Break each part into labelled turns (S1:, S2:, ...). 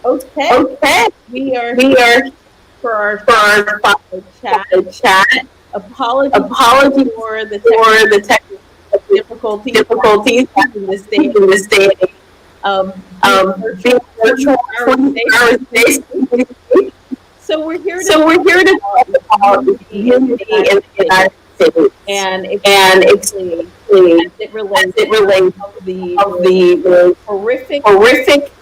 S1: Okay,
S2: Okay,
S1: we are
S2: we are
S1: for our
S2: for our
S1: chat.
S2: chat.
S1: Apologies
S2: Apologies
S1: for the
S2: for the
S1: difficulties
S2: difficulties
S1: in this day.
S2: in this day and age.
S1: Being
S2: Being
S1: virtual
S2: virtual
S1: 24 hours a
S2: 24
S1: day.
S2: hours a day.
S1: So we're here to
S2: So we're
S1: talk
S2: here to
S1: about
S2: talk about
S1: unity in the
S2: unity in
S1: United
S2: the
S1: States,
S2: United States,
S1: and
S2: and
S1: especially
S2: especially
S1: as it
S2: as
S1: relates
S2: it relates
S1: to the
S2: of the
S1: horrific
S2: horrific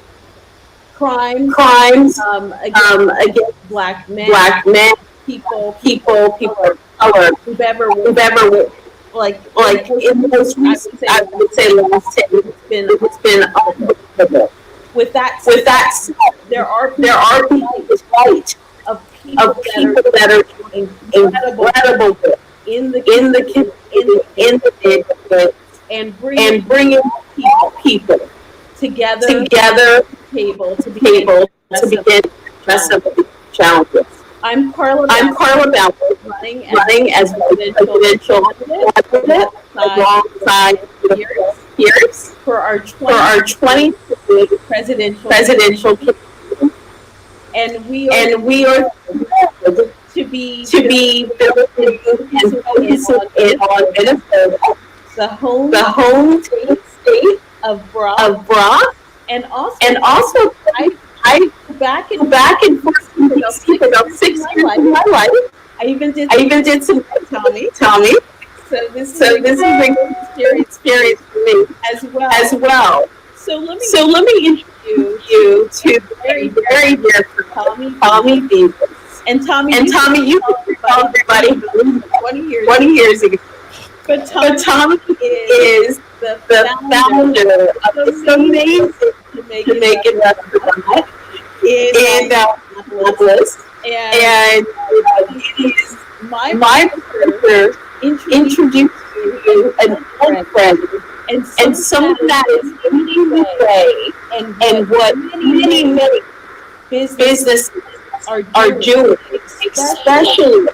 S1: crimes
S2: crimes
S1: against
S2: against
S1: Black men,
S2: Black men,
S1: people of
S2: people
S1: color,
S2: of color,
S1: who've ever
S2: who've ever witnessed.
S1: like in
S2: Like in the most
S1: I
S2: recent,
S1: would say
S2: I
S1: last
S2: would say
S1: 10
S2: last 10 years,
S1: it's been
S2: it's been
S1: unbelievable.
S2: unbelievable.
S1: With that
S2: With
S1: said,
S2: that said,
S1: there are
S2: there
S1: people
S2: are people
S1: right
S2: who fight
S1: of people
S2: of
S1: that are
S2: people that are
S1: incredible
S2: incredible
S1: in the
S2: in the
S1: community, in
S2: community,
S1: the
S2: in the neighborhood,
S1: and bringing
S2: and bringing
S1: people
S2: all people
S1: together
S2: together
S1: table to
S2: to
S1: begin
S2: table
S1: the
S2: to
S1: rest of
S2: begin
S1: the
S2: the rest
S1: challenge.
S2: of the challenges.
S1: I'm Carla
S2: I'm
S1: Ballard,
S2: Carla Ballard,
S1: running as
S2: running as a
S1: presidential
S2: presidential
S1: candidate
S2: candidate
S1: alongside
S2: alongside the
S1: peers
S2: peers
S1: for our
S2: for our 2020
S1: presidential
S2: presidential
S1: campaign,
S2: campaign,
S1: and we are
S2: and we are thrilled
S1: to be
S2: to be
S1: and
S2: building and
S1: focusing in
S2: focusing
S1: on
S2: in on Minnesota,
S1: the
S2: the
S1: home
S2: home state
S1: of Brock,
S2: of Brock,
S1: and
S2: and
S1: also
S2: also
S1: I
S2: I
S1: go back
S2: go
S1: and
S2: back and forth
S1: forth
S2: in
S1: for about
S2: DC for about 6
S1: my
S2: years
S1: life.
S2: of my life.
S1: I even did
S2: I even did some
S1: Tommy,
S2: Tommy,
S1: so this is
S2: so
S1: a
S2: this is a
S1: good
S2: good
S1: experience
S2: experience for me
S1: as
S2: as
S1: well.
S2: well.
S1: So let me
S2: So let me introduce
S1: introduce you
S2: you to
S1: very
S2: a
S1: dear
S2: very dear friend,
S1: Tommy
S2: Tommy
S1: Beaver.
S2: Beaver.
S1: And Tommy,
S2: And
S1: you
S2: Tommy, you
S1: tell
S2: can tell
S1: everybody
S2: everybody who knew
S1: 20 years
S2: 20
S1: ago,
S2: years ago.
S1: but
S2: But
S1: Tommy
S2: Tommy
S1: is
S2: is
S1: the
S2: the
S1: founder
S2: founder
S1: of
S2: of
S1: this
S2: this
S1: amazing
S2: amazing
S1: Jamaican
S2: Jamaican restaurant
S1: in
S2: in
S1: Minneapolis.
S2: Minneapolis.
S1: And
S2: And
S1: it
S2: it
S1: is
S2: is
S1: my
S2: my
S1: pleasure
S2: pleasure
S1: introducing
S2: introduce
S1: you
S2: you
S1: an
S2: an
S1: old
S2: old
S1: friend
S2: friend
S1: and
S2: and
S1: someone
S2: someone
S1: that
S2: that
S1: is
S2: is
S1: leading
S2: leading
S1: the
S2: the
S1: way
S2: way
S1: and what
S2: and what
S1: many
S2: many
S1: businesses
S2: businesses
S1: are
S2: are
S1: doing,
S2: doing,
S1: especially
S2: especially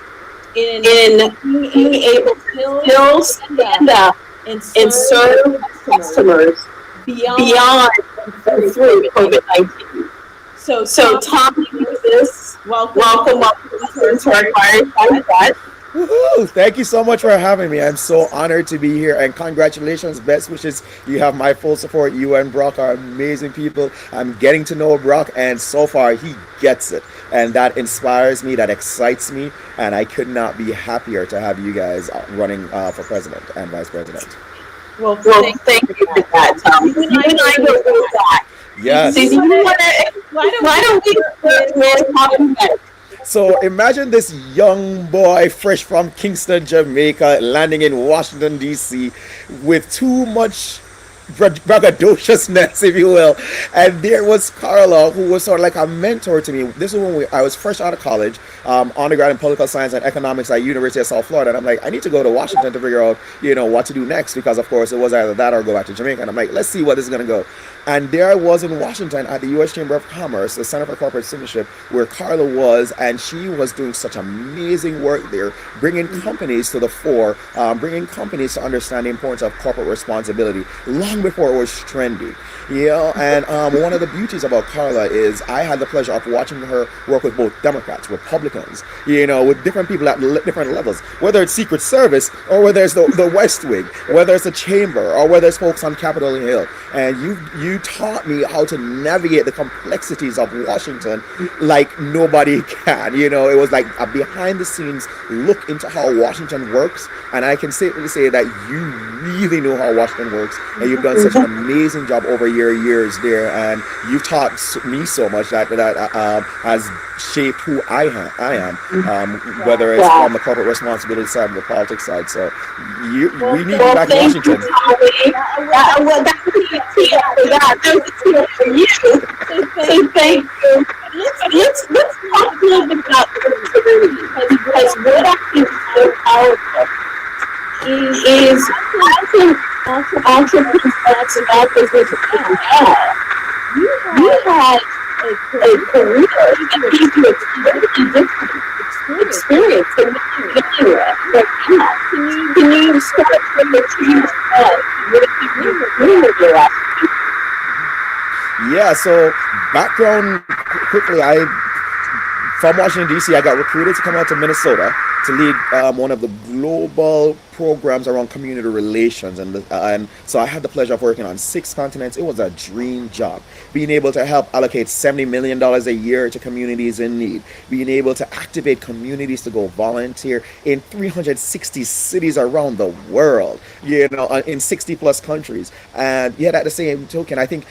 S1: in
S2: in
S1: being
S2: being
S1: able to
S2: able to
S1: still
S2: still
S1: stand up
S2: stand up
S1: and
S2: and
S1: serve
S2: serve
S1: customers
S2: customers
S1: beyond
S2: beyond
S1: and
S2: and
S1: through
S2: through
S1: COVID-19.
S2: COVID-19.
S1: So,
S2: So,
S1: Tom,
S2: Tom,
S1: this, welcome,
S2: welcome
S1: to
S2: to
S1: our
S2: our Fireside chat.
S3: Woohoo! Thank you so much for having me. I'm so honored to be here, and congratulations, best wishes. You have my full support. You and Brock are amazing people. I'm getting to know Brock, and so far he gets it, and that inspires me, that excites me, and I could not be happier to have you guys running for president and vice president.
S1: well,
S2: Well,
S1: thank
S2: thank
S1: you
S2: you
S1: for
S2: for
S1: that.
S2: that, Tom.
S1: You
S2: You
S1: and I
S2: and I
S1: go
S2: go
S1: way
S2: way
S1: back.
S2: back.
S3: Yes.
S2: So, do you want to,
S1: Why
S2: why
S1: don't
S2: don't we
S1: we
S2: start with talking about
S3: So imagine this young boy, fresh from Kingston, Jamaica, landing in Washington, D.C., with too much braggadociousness, if you will. And there was Carla, who was sort of like a mentor to me. This is when I was fresh out of college, undergrad in political science and economics at University of South Florida. And I'm like, I need to go to Washington to figure out, what to do next, because of course it was either that or go back to Jamaica. And I'm like, let's see what this is going to go. And there I was in Washington at the U.S. Chamber of Commerce, the Center for Corporate Citizenship, where Carla was, and she was doing such amazing work there, bringing companies to the fore, bringing companies to understand the importance of corporate responsibility long before it was trendy. And one of the beauties about Carla is I had the pleasure of watching her work with both Democrats, Republicans, with different people at different levels, whether it's Secret Service or whether it's the West Wing, whether it's the Chamber or whether it's folks on Capitol Hill. And you taught me how to navigate the complexities of Washington like nobody can. It was like a behind the scenes look into how Washington works, and I can safely say that you really know how Washington works, and you've done such an amazing job over your years there, and you've taught me so much that has shaped who I am, whether it's from the corporate responsibility side and the politics side. So we need you
S2: well,
S3: back in
S2: thank you,
S3: Washington.
S2: Tommy. Well, that was a tea for that. That was a tea for you. So thank you. Let's talk a little bit about creativity, because what I think is so powerful is often entrepreneurs about business now. You had a career that gives you a totally different experience than what you're right now. Can you start from the team's head? What did you do with your last?
S3: Yeah, so Background quickly, I from Washington D.C., I got recruited to come out to Minnesota to lead one of the global programs around community relations, and so I had the pleasure of working on 6 continents. It was a dream job, being able to help allocate $70 million a year to communities in need, being able to activate communities to go volunteer in 360 cities around the world, in 60 plus countries, and yet at the same token, I think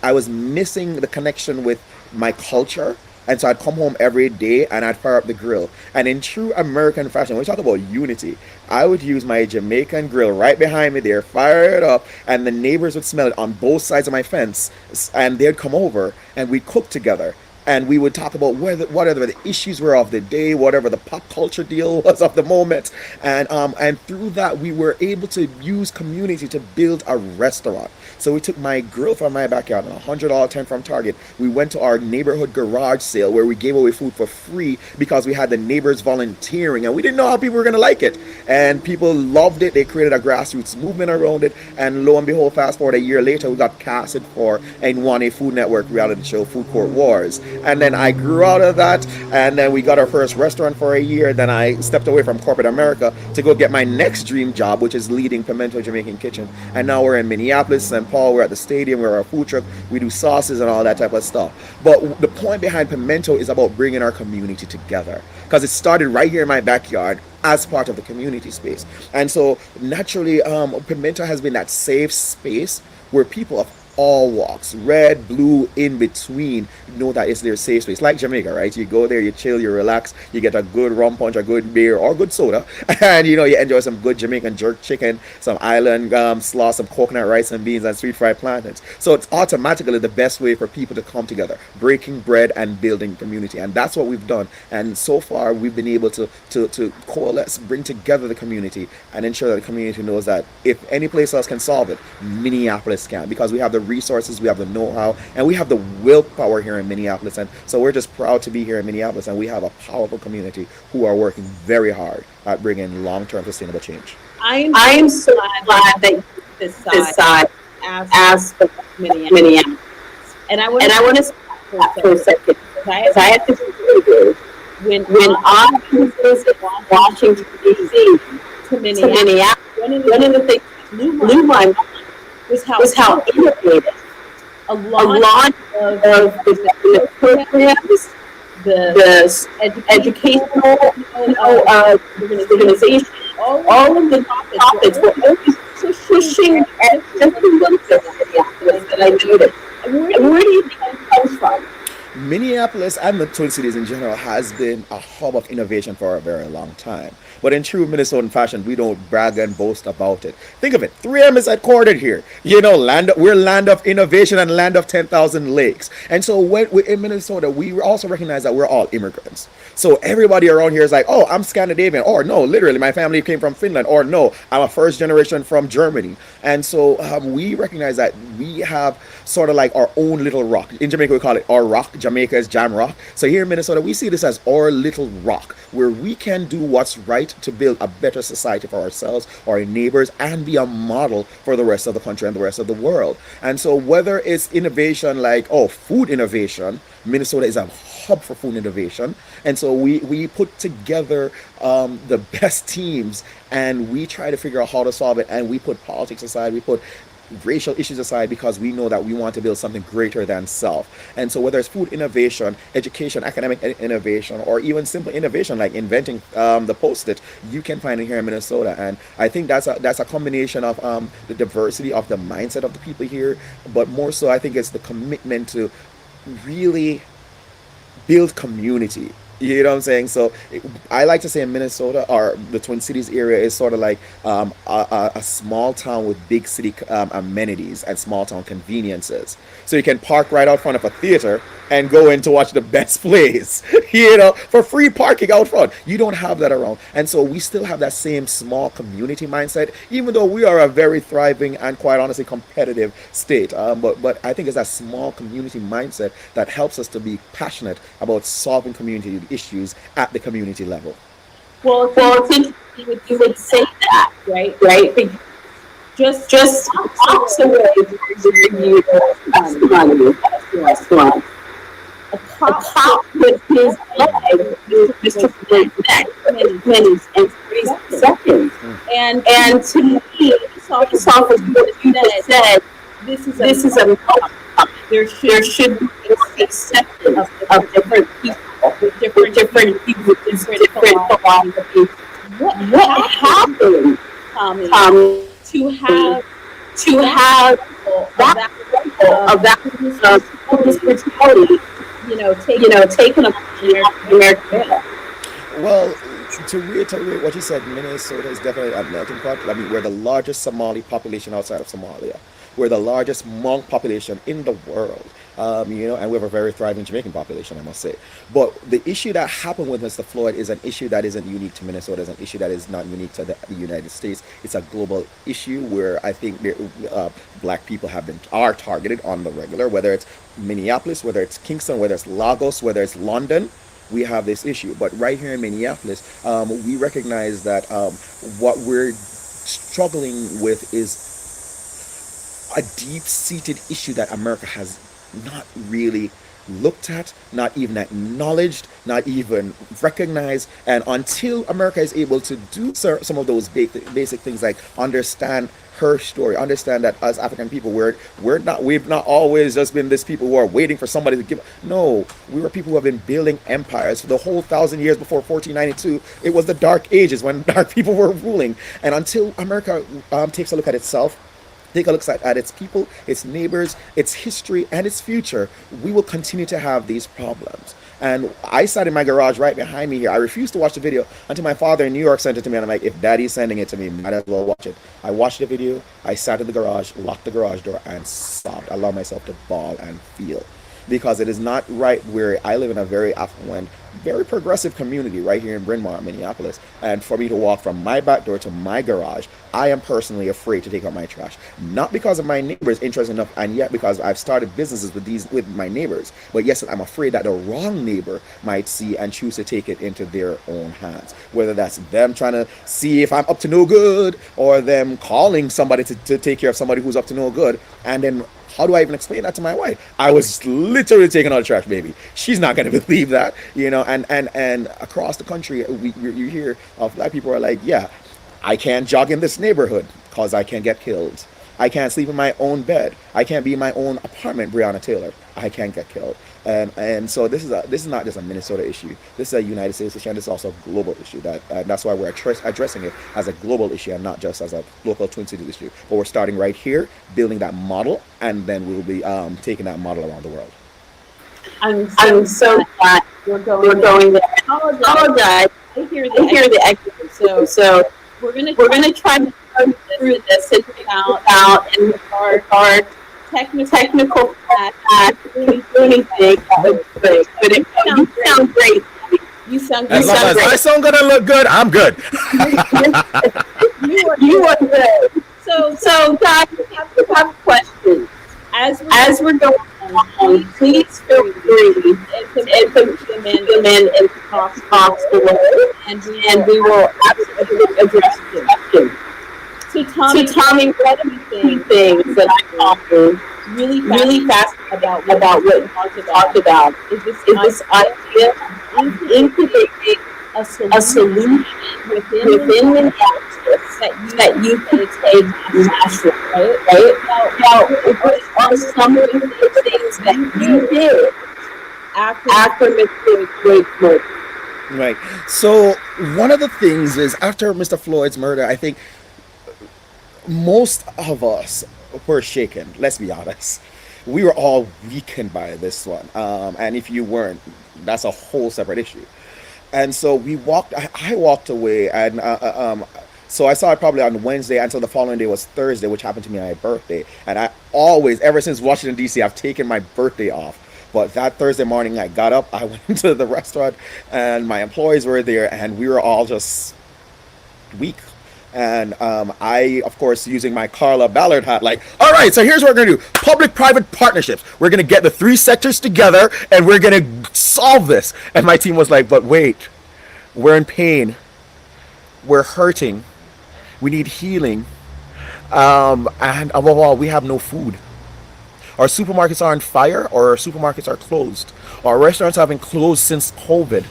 S3: I was missing the connection with my culture. And so I'd come home every day and I'd fire up the grill. And in true American fashion, when we talk about unity, I would use my Jamaican grill right behind me there, fire it up, and the neighbors would smell it on both sides of my fence. And they'd come over and we'd cook together. And we would talk about whatever the issues were of the day, whatever the pop culture deal was of the moment, and through that we were able to use community to build a restaurant. So we took my grill from my backyard and $100 tent from Target. We went to our neighborhood garage sale where we gave away food for free because we had the neighbors volunteering, and we didn't know how people were going to like it. And people loved it. They created a grassroots movement around it. And lo and behold, fast forward a year later, we got casted for and won a Food Network reality show, Food Court Wars. And then I grew out of that, and then we got our first restaurant for a year. Then I stepped away from corporate America to go get my next dream job, which is leading Pimento Jamaican Kitchen. And now we're in Minneapolis, St. Paul. We're at the stadium. We're a food truck. We do sauces and all that type of stuff. But the point behind Pimento is about bringing our community together, because it started right here in my backyard as part of the community space. And so naturally, Pimento has been that safe space where people of all walks, red, blue, in between, know that it's their safe space. Like Jamaica, right? You go there, you chill, you relax, you get a good rum punch, a good beer, or good soda, and you enjoy some good Jamaican jerk chicken, some island slaw, some coconut rice and beans, and sweet fried plantains. So it's automatically the best way for people to come together, breaking bread and building community, and that's what we've done. And so far, we've been able to coalesce, bring together the community, and ensure that the community knows that if any place else can solve it, Minneapolis can, because we have the resources, we have the know-how, and we have the willpower here in Minneapolis. And so we're just proud to be here in Minneapolis, and we have a powerful community who are working very hard at bringing long-term sustainable change.
S2: I am so glad that you decide as for Minneapolis. And I want to stop for a second, because I have to say, when I visit Washington, D.C. to Minneapolis, one of the things that blew my mind was how innovative a lot of the programs, the educational organization, all of the topics were always pushing at just a little bit that I noticed. And where do you think it comes from?
S3: Minneapolis and the Twin Cities in general has been a hub of innovation for a very long time. But in true Minnesotan fashion, we don't brag and boast about it. Think of it, 3M is headquartered here. We're land of innovation and land of 10,000 lakes. And so when we're in Minnesota, we also recognize that we're all immigrants. So everybody around here is like, oh, I'm Scandinavian, or no, literally, my family came from Finland, or no, I'm a first generation from Germany. And so we recognize that we have sort of like our own little rock. In Jamaica, we call it our rock. Jamaica is Jam Rock. So here in Minnesota, we see this as our little rock, where we can do what's right to build a better society for ourselves, our neighbors, and be a model for the rest of the country and the rest of the world. And so whether it's innovation like, food innovation, Minnesota is a hub for food innovation. And so we put together the best teams, and we try to figure out how to solve it. And we put politics aside, we put racial issues aside, because we know that we want to build something greater than self. And so whether it's food innovation, education, academic innovation, or even simple innovation like inventing the Post-it, you can find it here in Minnesota. And I think that's a combination of the diversity of the mindset of the people here, but more so I think it's the commitment to really build community. You know what I'm saying? So I like to say Minnesota, or the Twin Cities area, is sort of like a small town with big city amenities and small town conveniences. So you can park right out front of a theater and go in to watch the best plays, for free parking out front. You don't have that around. And so we still have that same small community mindset, even though we are a very thriving and quite honestly competitive state. But I think it's that small community mindset that helps us to be passionate about solving community issues at the community level.
S2: Well, it's interesting you would say that, right? just walks away where you money restaurant.
S1: A
S2: A
S1: cop
S2: cop with his leg to Mr. Floyd's neck minutes and 3 seconds. And to me,
S1: police
S2: this
S1: officer
S2: officer what you just said,
S1: this is
S2: this is a no.
S1: there
S2: There
S1: should
S2: should be acceptance of different people
S1: with
S2: with different people with different philosophies. What happened,
S1: Tommy, to have
S2: to have
S1: that
S2: level of that police brutality, taken up America?
S3: Well, to reiterate what you said, Minnesota is definitely a melting pot. I mean, we're the largest Somali population outside of Somalia. We're the largest Hmong population in the world. And we have a very thriving Jamaican population, I must say. But the issue that happened with Mr. Floyd is an issue that isn't unique to Minnesota. It's an issue that is not unique to the United States. It's a global issue where I think black people are targeted on the regular, whether it's Minneapolis, whether it's Kingston, whether it's Lagos, whether it's London. We have this issue. But right here in Minneapolis, we recognize that what we're struggling with is a deep-seated issue that America has not really looked at, not even acknowledged, not even recognized. And until America is able to do some of those basic things like understand her story, understand that as African people, we've not always just been this people who are waiting for somebody to give. No, we were people who have been building empires for the whole 1,000 years before 1492. It was the Dark Ages when dark people were ruling. And until America takes a look at itself, take a look at its people, its neighbors, its history, and its future, we will continue to have these problems. And I sat in my garage right behind me here. I refused to watch the video until my father in New York sent it to me. And I'm like, if daddy's sending it to me, might as well watch it. I watched the video. I sat in the garage, locked the garage door, and sobbed. I allowed myself to bawl and feel. Because it is not right where I live in a very affluent, very progressive community right here in Bryn Mawr, Minneapolis. And for me to walk from my back door to my garage, I am personally afraid to take out my trash. Not because of my neighbors interest enough, and yet because I've started businesses with my neighbors. But yes, I'm afraid that the wrong neighbor might see and choose to take it into their own hands. Whether that's them trying to see if I'm up to no good, or them calling somebody to take care of somebody who's up to no good, and then how do I even explain that to my wife? I was literally taking out the trash, baby. She's not going to believe that, and across the country, you hear of black people are like, yeah, I can't jog in this neighborhood because I can get killed. I can't sleep in my own bed. I can't be in my own apartment, Breonna Taylor. I can't get killed. And so this is not just a Minnesota issue. This is a United States issue, and it's also a global issue. That's why we're addressing it as a global issue and not just as a local Twin Cities issue. But we're starting right here, building that model, and then we'll be taking that model around the world.
S2: I'm so glad we're going there. Apologize.
S1: I hear
S2: the echo. So we're gonna try to go through this and figure out and our technical really anything that would break. But you sound great.
S1: You sound
S3: As long as I sound good and look good, I'm good.
S2: You are good. So guys, we have questions. As we're going along, please feel free to put them in box below, and we will absolutely address them. So Tommy, what are the things that I offer really fast about what you talked about? Is this idea of incubating a solution within the access that you can take national, right? Now, what are some of the things that you did after Mr. Floyd's murder?
S3: Right. So one of the things is after Mr. Floyd's murder, I think most of us were shaken. Let's be honest. We were all weakened by this one. And if you weren't, that's a whole separate issue. And so I walked away, and so I saw it probably on Wednesday until the following day was Thursday, which happened to be my birthday. And I always, ever since Washington, D.C., I've taken my birthday off. But that Thursday morning, I got up, I went to the restaurant, and my employees were there, and we were all just weak. And I, of course, using my Carla Ballard hat, like, all right, so here's what we're going to do. Public-private partnerships. We're going to get the three sectors together, and we're going to solve this. And my team was like, but wait, we're in pain. We're hurting. We need healing. And above all, we have no food. Our supermarkets are on fire, or our supermarkets are closed. Our restaurants have been closed since COVID.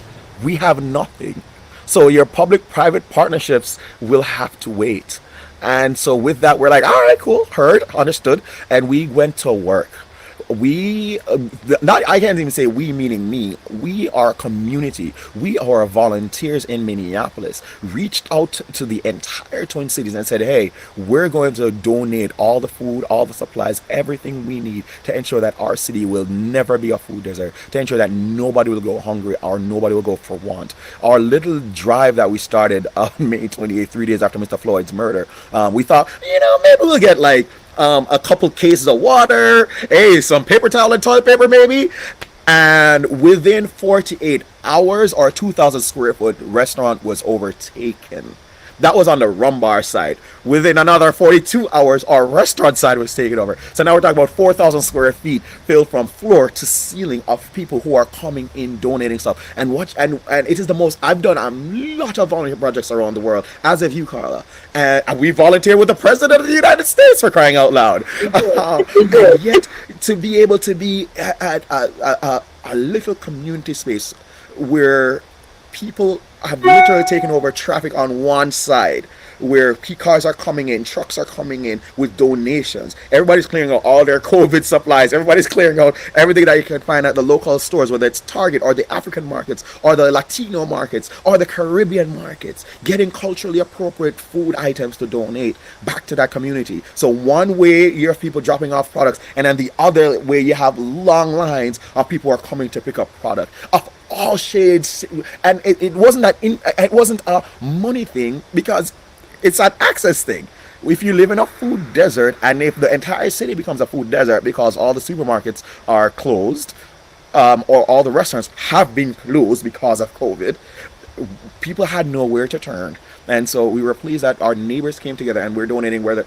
S3: We have nothing. So your public-private partnerships will have to wait. And so with that, we're like, all right, cool, heard, understood, and we went to work. We not I can't even say we meaning me. We are a community. We are volunteers in Minneapolis reached out to the entire Twin Cities and said, hey, we're going to donate all the food, all the supplies, everything we need to ensure that our city will never be a food desert, to ensure that nobody will go hungry or nobody will go for want. Our little drive that we started on May 28th, 3 days after Mr. Floyd's murder, we thought, maybe we'll get like a couple cases of water, hey, some paper towel and toilet paper maybe. And within 48 hours, our 2,000 square foot restaurant was overtaken. That was on the Rumbar side. Within another 42 hours, our restaurant side was taken over. So now we're talking about 4,000 square feet filled from floor to ceiling of people who are coming in, donating stuff. And it is the most, I've done a lot of volunteer projects around the world, as have you, Carla. And we volunteer with the President of the United States, for crying out loud. And yet, to be able to be at a little community space where people have literally taken over traffic on one side, where cars are coming in, trucks are coming in with donations. Everybody's clearing out all their COVID supplies. Everybody's clearing out everything that you can find at the local stores, whether it's Target or the African markets or the Latino markets or the Caribbean markets, getting culturally appropriate food items to donate back to that community. So one way you have people dropping off products, and then the other way you have long lines of people who are coming to pick up product of all shades. And it wasn't a money thing, because it's an access thing. If you live in a food desert, and if the entire city becomes a food desert because all the supermarkets are closed, or all the restaurants have been closed because of COVID, people had nowhere to turn. And so we were pleased that our neighbors came together, and we're donating, whether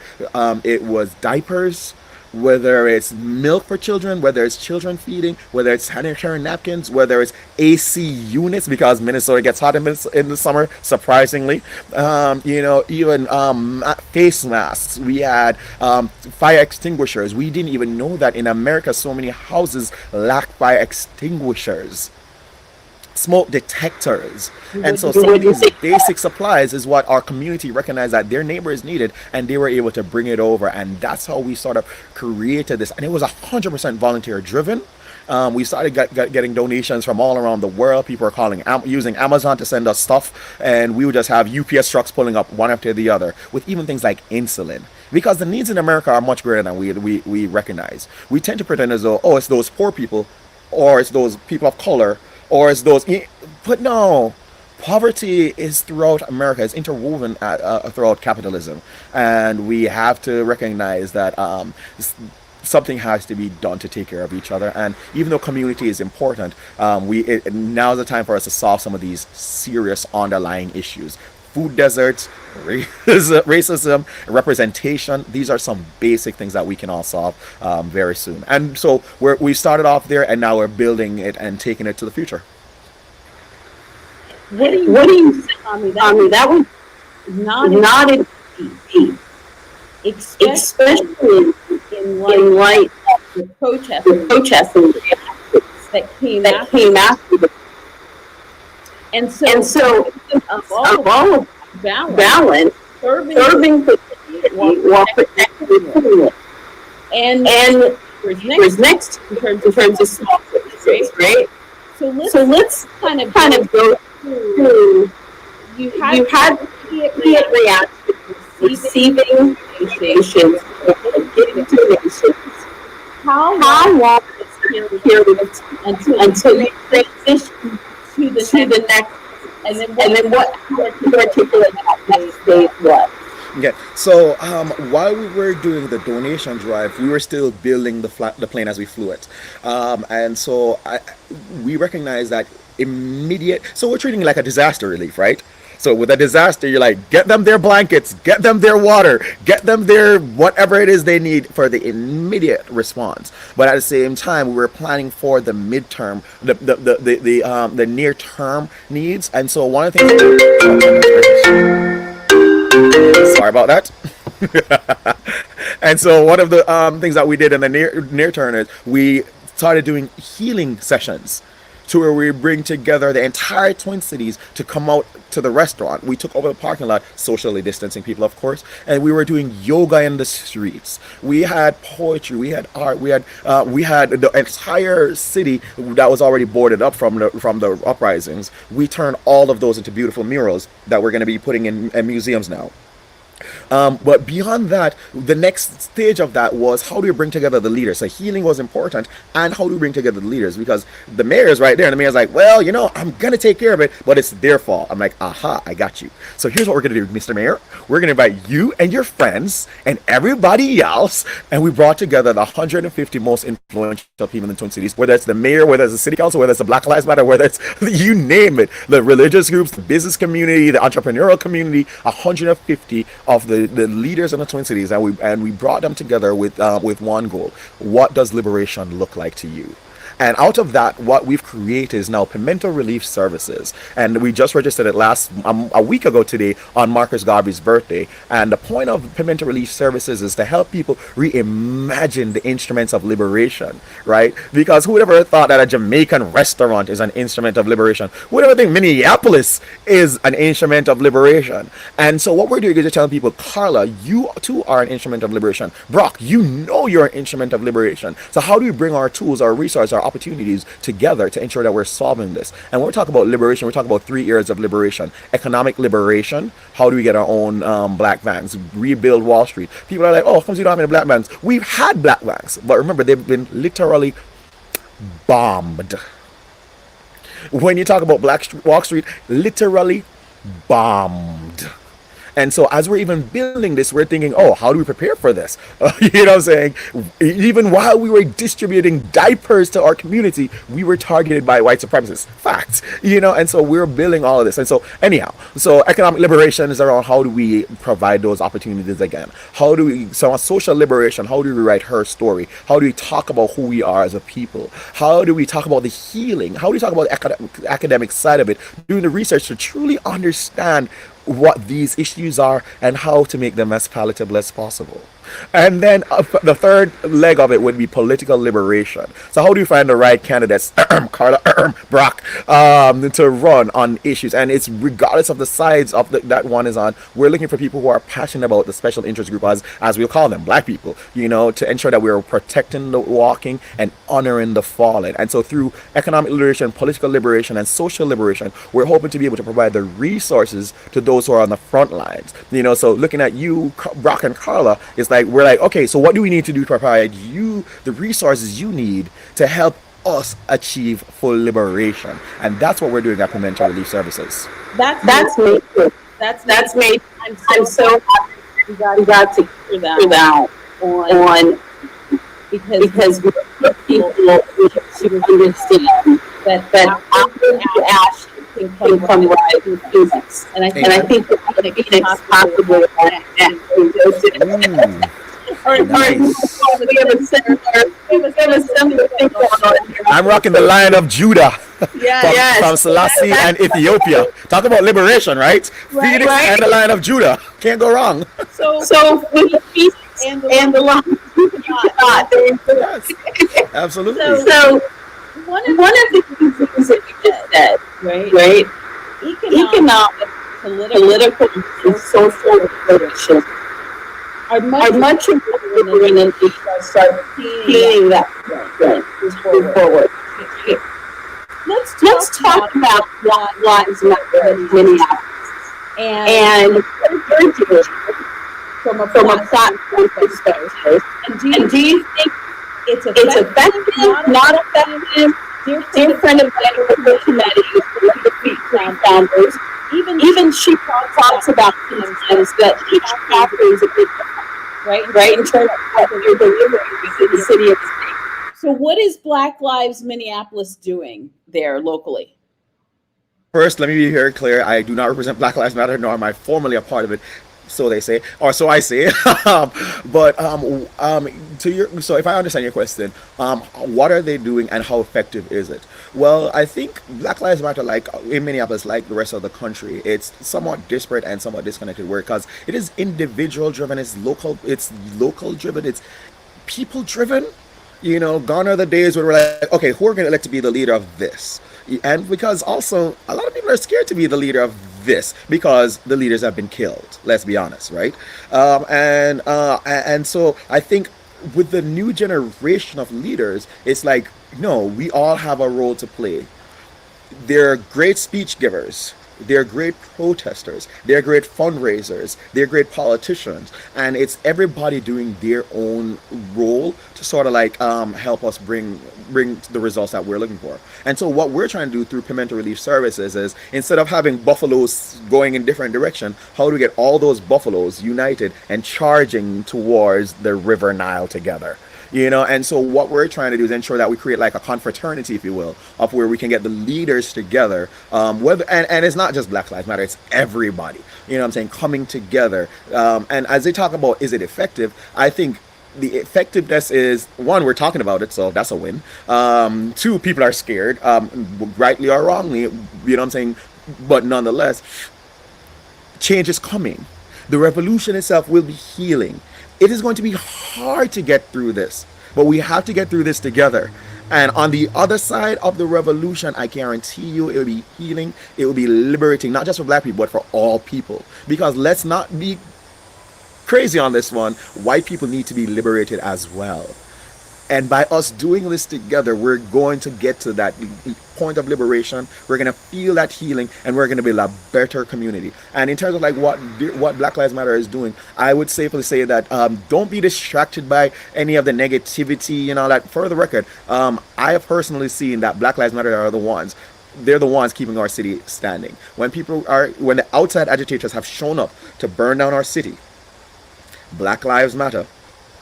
S3: it was diapers, whether it's milk for children, whether it's children feeding, whether it's sanitary napkins, whether it's AC units, because Minnesota gets hot in the summer, surprisingly. Even face masks. We had fire extinguishers. We didn't even know that in America so many houses lack fire extinguishers, smoke detectors. And so some of these basic supplies is what our community recognized that their neighbors needed, and they were able to bring it over. And that's how we sort of created this. And it was 100% volunteer driven. We started getting donations from all around the world. People are using Amazon to send us stuff, and we would just have UPS trucks pulling up one after the other with even things like insulin, because the needs in America are much greater than we recognize. We tend to pretend as though, oh, it's those poor people, or it's those people of color, or it's those, but no, poverty is throughout America. It's interwoven throughout capitalism, and we have to recognize that something has to be done to take care of each other. And even though community is important, now's the time for us to solve some of these serious underlying issues. Food deserts, racism, representation. These are some basic things that we can all solve very soon. And so we started off there, and now we're building it and taking it to the future.
S1: What do you say, Tommy? That was not easy, especially in light of the protesting that came after. And so of all of balance, serving the community while protecting it. And where's next in terms of small businesses, right? So let's kind of go through. You had immediate reaction, receiving donations, getting donations. How long was this period until you transition to the next, and then what particular next stage was?
S3: Okay, so while we were doing the donation drive, we were still building the plane as we flew it, and so we recognized that so we're treating it like a disaster relief, right? So with a disaster, you're like, get them their blankets, get them their water, get them their whatever it is they need for the immediate response. But at the same time, we were planning for the midterm, the near term needs. And so one of the things, sorry about that. And so one of the things that we did in the near term is we started doing healing sessions to where we bring together the entire Twin Cities to come out to the restaurant. We took over the parking lot, socially distancing people, of course, and we were doing yoga in the streets. We had poetry, we had art, we had the entire city that was already boarded up from the uprisings. We turned all of those into beautiful murals that we're going to be putting in museums now. But beyond that, the next stage of that was how do we bring together the leaders? So healing was important, and how do we bring together the leaders? Because the mayor is right there, and the mayor's like, well, I'm gonna take care of it, but it's their fault. I'm like, aha, I got you. So here's what we're gonna do, Mr. Mayor. We're gonna invite you and your friends and everybody else, and we brought together the 150 most influential people in the Twin Cities, whether it's the mayor, whether it's the city council, whether it's the Black Lives Matter, whether it's you name it, the religious groups, the business community, the entrepreneurial community, 150 of the leaders in the Twin Cities, and we brought them together with one goal. What does liberation look like to you? And out of that, what we've created is now Pimento Relief Services. And we just registered it a week ago today on Marcus Garvey's birthday. And the point of Pimento Relief Services is to help people reimagine the instruments of liberation, right? Because who would ever thought that a Jamaican restaurant is an instrument of liberation? Who would ever think Minneapolis is an instrument of liberation? And so what we're doing is telling people, Carla, you too are an instrument of liberation. Brock, you're an instrument of liberation. So how do we bring our tools, our resources, our opportunities together to ensure that we're solving this? And when we talk about liberation, we're talking about 3 areas of liberation. Economic liberation. How do we get our own black banks? Rebuild Wall Street. People are like, oh, how come you don't have any black banks? We've had black banks, but remember, they've been literally bombed. When you talk about Wall Street, literally bombed. And so as we're even building this, we're thinking, oh, how do we prepare for this? You know what I'm saying? Even while we were distributing diapers to our community, we were targeted by white supremacists. Facts. And so we're building all of this. And so anyhow, so economic liberation is around how do we provide those opportunities again? So on social liberation, how do we write her story? How do we talk about who we are as a people? How do we talk about the healing? How do we talk about the academic side of it? Doing the research to truly understand what these issues are and how to make them as palatable as possible. And then the third leg of it would be political liberation. So how do you find the right candidates, Carla, Brock, to run on issues? And it's regardless of the sides of that one is on. We're looking for people who are passionate about the special interest group, as we'll call them, black people, to ensure that we're protecting the walking and honoring the fallen. And so through economic liberation, political liberation, and social liberation, we're hoping to be able to provide the resources to those who are on the front lines. So looking at you, Brock and Carla, it's like we're like, okay, so what do we need to do to provide you the resources you need to help us achieve full liberation? And that's what we're doing at Pimento Relief Services.
S1: That's me. That's me. I'm so happy we got to hear that on because people should understand that after ash can come right through Phoenix. And I think that Phoenix possibly
S3: I'm rocking the Lion of Judah from Selassie and Ethiopia. Talk about liberation, right? Phoenix and the Lion of Judah. Can't go wrong.
S1: So with the Phoenix and the Lion of Judah,
S3: yes, absolutely.
S1: So one of the things that you just said, right? Economic, political, and social liberation are much important than we start seeing that move forward. Let's talk about Black Lives Matter in Minneapolis and what you're doing from a platform perspective. And do you think it's effective, not effective? Dear friend of the committee, the founders, even she talks about sometimes that each chapter is a bit different, right? In terms of what you're delivering within the city of the state.
S2: So what is Black Lives Minneapolis doing there locally?
S3: First, let me be very clear. I do not represent Black Lives Matter, nor am I formally a part of it. so they say, or so I say. But to your, so if I understand your question, what are they doing and how effective is it? Well, I think Black Lives Matter, like in Minneapolis, like the rest of the country, it's somewhat disparate and somewhat disconnected. Where because it is individual driven, it's local driven, it's people driven. Gone are the days where we're like, okay, who are going to elect to be the leader of this? And because also a lot of people are scared to be the leader of this because the leaders have been killed. Let's be honest, right? And so I think with the new generation of leaders, it's like, no, we all have a role to play. They're great speech givers. They're great protesters. They're great fundraisers. They're great politicians. And it's everybody doing their own role to sort of like help us bring the results that we're looking for. And so what we're trying to do through Pimento Relief Services is instead of having buffaloes going in different direction, how do we get all those buffaloes united and charging towards the River Nile together? And so what we're trying to do is ensure that we create like a confraternity, if you will, of where we can get the leaders together, whether and it's not just Black Lives Matter, it's everybody, what I'm saying, coming together. And as they talk about, is it effective? I think the effectiveness is, one, we're talking about it, so that's a win. Two, people are scared, rightly or wrongly, what I'm saying, but nonetheless, change is coming. The revolution itself will be healing. It is going to be hard to get through this, but we have to get through this together. And on the other side of the revolution, I guarantee you it will be healing, it will be liberating, not just for Black people, but for all people. Because let's not be crazy on this one, white people need to be liberated as well. And by us doing this together, we're going to get to that point of liberation. We're going to feel that healing, and we're going to build a better community. And in terms of like what Black Lives Matter is doing, I would safely say that don't be distracted by any of the negativity. That for the record, I have personally seen that Black Lives Matter are the ones. They're the ones keeping our city standing. When the outside agitators have shown up to burn down our city, Black Lives Matter,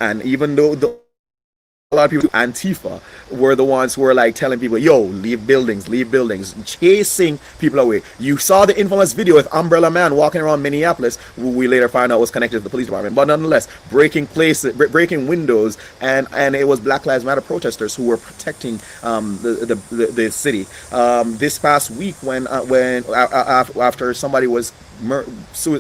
S3: and even though a lot of people, Antifa, were the ones who were like telling people, yo, leave buildings, chasing people away. You saw the infamous video with Umbrella Man walking around Minneapolis, who we later found out was connected to the police department, but nonetheless, breaking windows, and it was Black Lives Matter protesters who were protecting the city. This past week, when after somebody was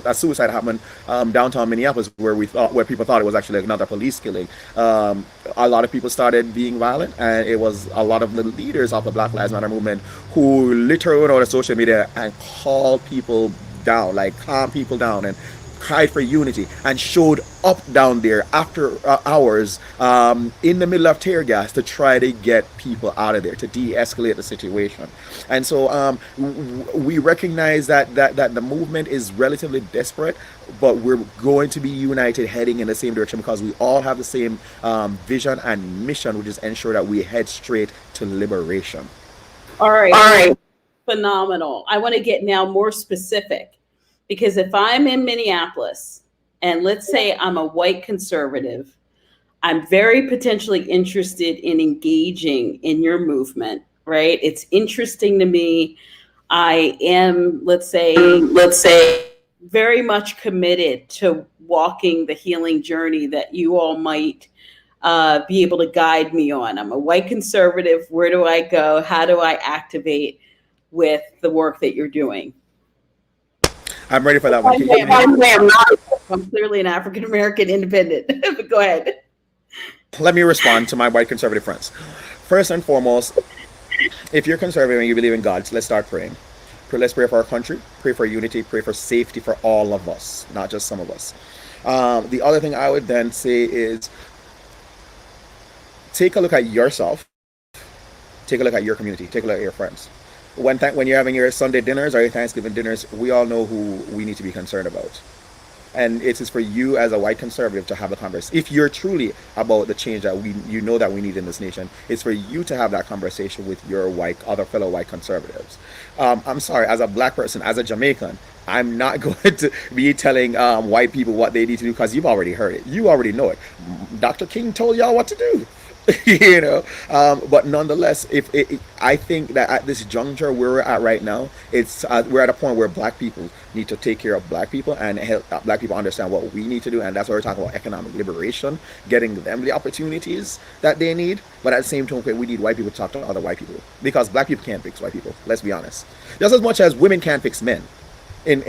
S3: a suicide happened downtown Minneapolis, where people thought it was actually another police killing. A lot of people started being violent, and it was a lot of the leaders of the Black Lives Matter movement who literally went on social media and called people down, like calm people down, and cried for unity, and showed up down there after hours in the middle of tear gas to try to get people out of there, to de-escalate the situation. And so we recognize that the movement is relatively desperate, but we're going to be united, heading in the same direction, because we all have the same vision and mission, which is ensure that we head straight to liberation.
S1: All right. Phenomenal. I want to get now more specific. Because if I'm in Minneapolis, and let's say I'm a white conservative, I'm very potentially interested in engaging in your movement, right? It's interesting to me. I am, let's say, very much committed to walking the healing journey that you all might be able to guide me on. I'm a white conservative. Where do I go? How do I activate with the work that you're doing?
S3: I'm ready for that one.
S1: I'm clearly an African American independent, but go ahead.
S3: Let me respond to my white conservative friends. First and foremost, if you're conservative and you believe in God, let's start praying. Let's pray for our country, pray for unity, pray for safety for all of us, not just some of us. The other thing I would then say is take a look at yourself, take a look at your community, take a look at your friends. When you're having your Sunday dinners or your Thanksgiving dinners, we all know who we need to be concerned about. And it is for you as a white conservative to have a conversation. If you're truly about the change that that we need in this nation, it's for you to have that conversation with your other fellow white conservatives. I'm sorry, as a Black person, as a Jamaican, I'm not going to be telling white people what they need to do, because you've already heard it. You already know it. Dr. King told y'all what to do. But nonetheless, I think that at this juncture where we're at right now, it's we're at a point where black people need to take care of black people and help black people understand what we need to do, and that's why we're talking about economic liberation, getting them the opportunities that they need. But at the same time, we need white people to talk to other white people, because black people can't fix white people. Let's be honest. Just as much as women can't fix men. When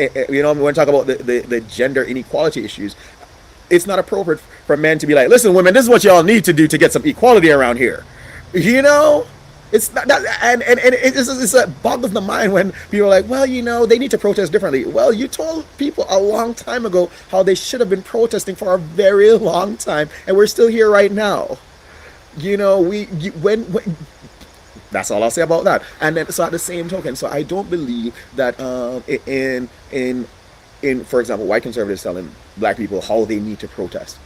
S3: we talk about the gender inequality issues, it's not appropriate for men to be like, listen, women, this is what y'all need to do to get some equality around here. You know, it's not that, and it boggles the mind when people are like, well, they need to protest differently. Well, you told people a long time ago how they should have been protesting for a very long time, and we're still here right now. When that's all I'll say about that. And then, so at the same token, so I don't believe that in for example, white conservatives telling black people how they need to protest.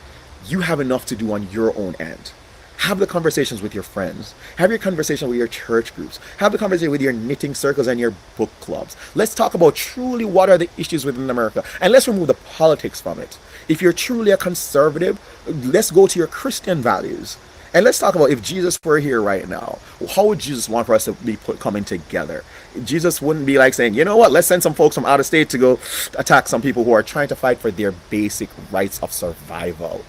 S3: You have enough to do on your own end. Have the conversations with your friends. Have your conversation with your church groups. Have the conversation with your knitting circles and your book clubs. Let's talk about truly what are the issues within America, and let's remove the politics from it. If you're truly a conservative, let's go to your Christian values. And let's talk about, if Jesus were here right now, how would Jesus want for us to be coming together? Jesus wouldn't be like saying, you know what, let's send some folks from out of state to go attack some people who are trying to fight for their basic rights of survival.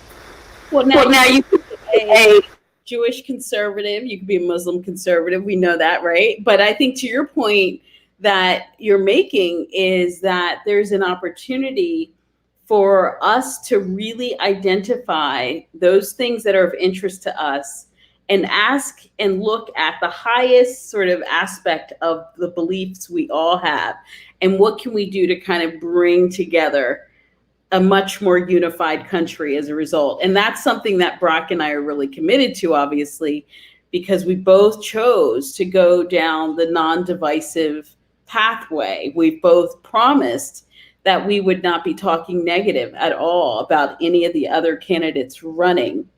S1: Well, now you could be a Jewish conservative, you could be a Muslim conservative, we know that, right? But I think to your point that you're making is that there's an opportunity for us to really identify those things that are of interest to us and ask and look at the highest sort of aspect of the beliefs we all have, and what can we do to kind of bring together a much more unified country as a result. And that's something that Brock and I are really committed to, obviously, because we both chose to go down the non-divisive pathway. We've both promised that we would not be talking negative at all about any of the other candidates running.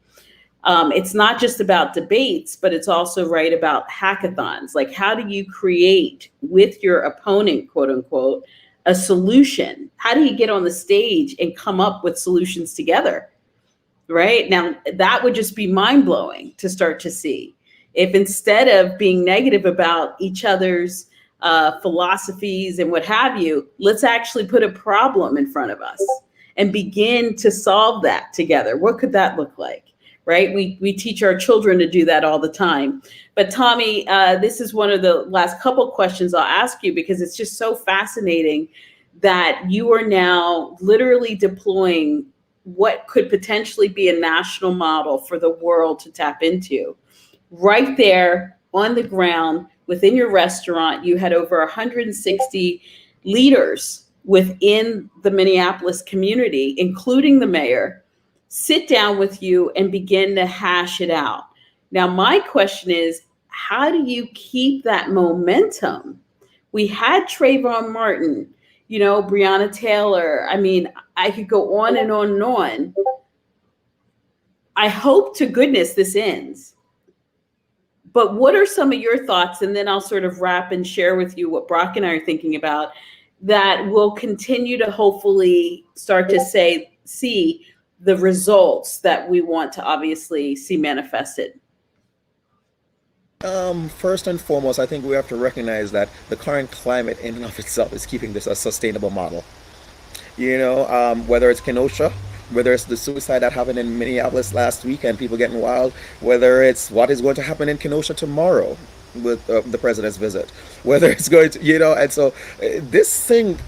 S1: It's not just about debates, but it's also about hackathons. Like, how do you create with your opponent, quote unquote, a solution? How do you get on the stage and come up with solutions together? Right now, that would just be mind blowing to start to see. If instead of being negative about each other's philosophies and what have you, let's actually put a problem in front of us and begin to solve that together. What could that look like? Right? We teach our children to do that all the time. But Tommy, this is one of the last couple questions I'll ask you, because it's just so fascinating that you are now literally deploying what could potentially be a national model for the world to tap into. Right there on the ground within your restaurant, you had over 160 leaders within the Minneapolis community, including the mayor, sit down with you and begin to hash it out. Now, my question is, how do you keep that momentum? We had Trayvon Martin, Breonna Taylor. I mean, I could go on and on and on. I hope to goodness this ends. But what are some of your thoughts? And then I'll sort of wrap and share with you what Brock and I are thinking about that will continue to hopefully start to see the results that we want to obviously see manifested.
S3: First and foremost, I think we have to recognize that the current climate in and of itself is keeping this a sustainable model. Whether it's Kenosha, whether it's the suicide that happened in Minneapolis last week and people getting wild, whether it's what is going to happen in Kenosha tomorrow with the president's visit, whether it's going to, and so this thing,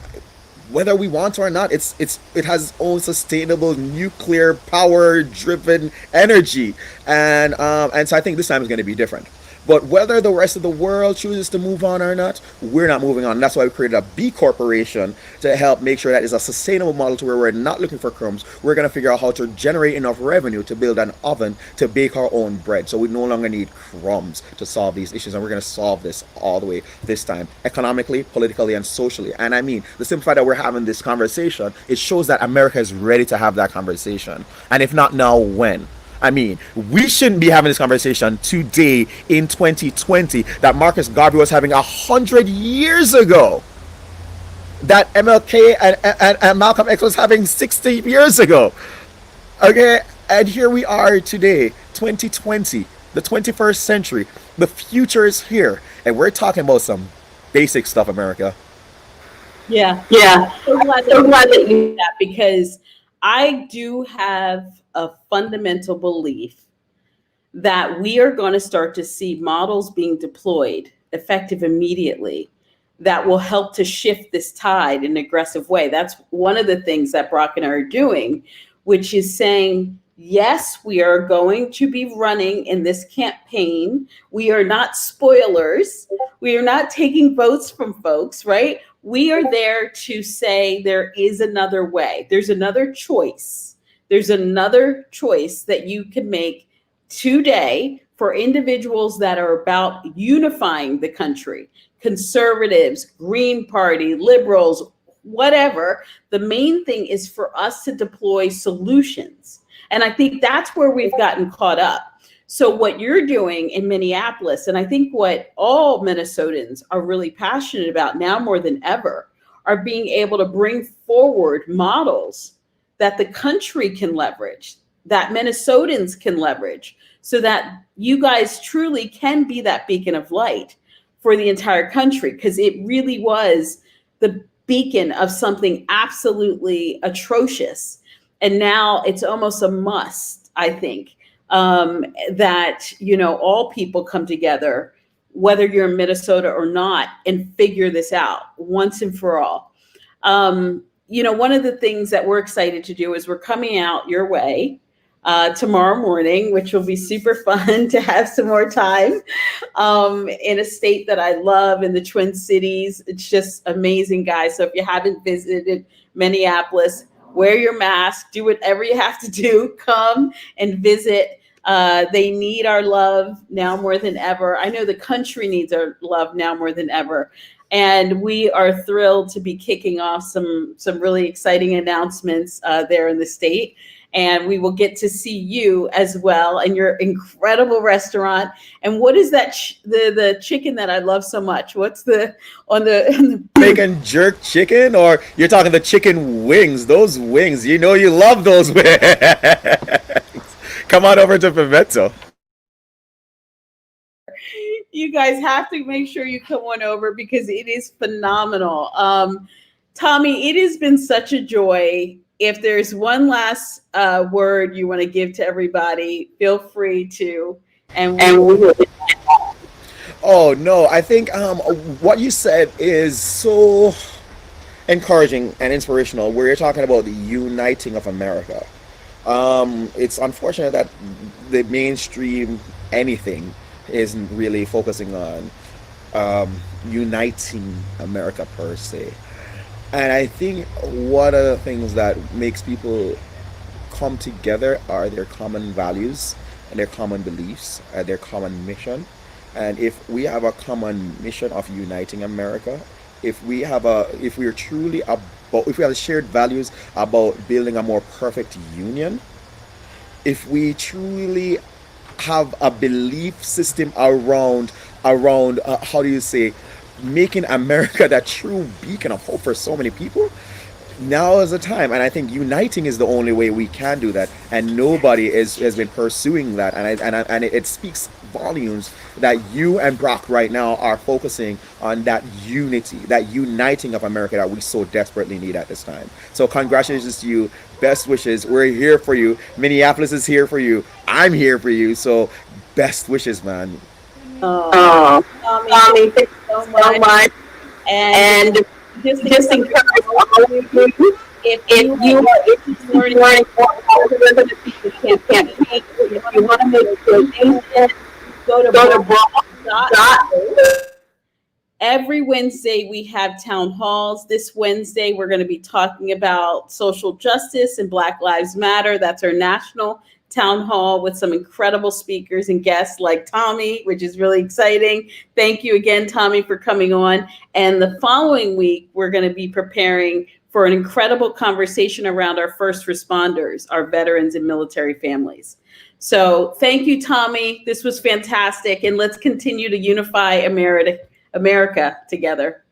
S3: whether we want to or not, it has its own sustainable nuclear power driven energy, and so I think this time is going to be different. But whether the rest of the world chooses to move on or not, we're not moving on. That's why we created a B corporation to help make sure that it's a sustainable model to where we're not looking for crumbs. We're going to figure out how to generate enough revenue to build an oven to bake our own bread. So we no longer need crumbs to solve these issues. And we're going to solve this all the way this time, economically, politically, and socially. And I mean, the simple fact that we're having this conversation, it shows that America is ready to have that conversation. And if not now, when? I mean, we shouldn't be having this conversation today in 2020 that Marcus Garvey was having 100 years ago, that MLK and Malcolm X was having 60 years ago. Okay, and here we are today, 2020, the 21st century. The future is here. And we're talking about some basic stuff, America.
S1: Yeah.
S2: Yeah.
S1: So glad
S2: So
S1: that
S2: glad
S1: you
S2: that
S1: said
S2: you.
S1: that, because I do have a fundamental belief that we are going to start to see models being deployed effective immediately that will help to shift this tide in an aggressive way. That's one of the things that Brock and I are doing, which is saying, yes, we are going to be running in this campaign. We are not spoilers. We are not taking votes from folks, right? We are there to say there is another way. There's another choice. There's another choice that you can make today for individuals that are about unifying the country, conservatives, Green Party, liberals, whatever. The main thing is for us to deploy solutions. And I think that's where we've gotten caught up. So, what you're doing in Minneapolis, and I think what all Minnesotans are really passionate about now more than ever, are being able to bring forward models that the country can leverage, that Minnesotans can leverage, so that you guys truly can be that beacon of light for the entire country, because it really was the beacon of something absolutely atrocious. And now it's almost a must, I think, that, all people come together, whether you're in Minnesota or not, and figure this out once and for all. One of the things that we're excited to do is we're coming out your way tomorrow morning, which will be super fun to have some more time in a state that I love, in the Twin Cities. It's just amazing, guys. So if you haven't visited Minneapolis, wear your mask, do whatever you have to do, come and visit. They need our love now more than ever. I know the country needs our love now more than ever. And we are thrilled to be kicking off some really exciting announcements there in the state. And we will get to see you as well and your incredible restaurant. And what is that the chicken that I love so much? What's on the
S3: Bacon jerk chicken, or you're talking the chicken wings? Those wings, you love those wings. Come on over to Pimento.
S1: You guys have to make sure you come on over, because it is phenomenal. Tommy, it has been such a joy. If there's one last word you want to give to everybody, feel free to. And we will.
S3: Oh no, I think what you said is so encouraging and inspirational. Where you're talking about the uniting of America. It's unfortunate that the mainstream anything isn't really focusing on uniting America per se. And I think one of the things that makes people come together are their common values and their common beliefs and their common mission. And if we have a common mission of uniting America, if we are truly about, if we have shared values about building a more perfect union, if we truly have a belief system around how do you say, making America that true beacon of hope for so many people, now is the time. And I think uniting is the only way we can do that, and nobody has been pursuing that. And it speaks volumes that you and Brock right now are focusing on that unity, that uniting of America that we so desperately need at this time. So congratulations to you. Best wishes. We're here for you. Minneapolis is here for you. I'm here for you. So best wishes, man.
S2: Oh, Tommy, thank you so much. And just encourage all of you, if you are learning more about the people campaign, if you want to make a donation, go to Brock.org.
S1: Every Wednesday, we have town halls. This Wednesday, we're going to be talking about social justice and Black Lives Matter. That's our national town hall with some incredible speakers and guests like Tommy, which is really exciting. Thank you again, Tommy, for coming on. And the following week, we're going to be preparing for an incredible conversation around our first responders, our veterans and military families. So thank you, Tommy. This was fantastic. And let's continue to unify America together.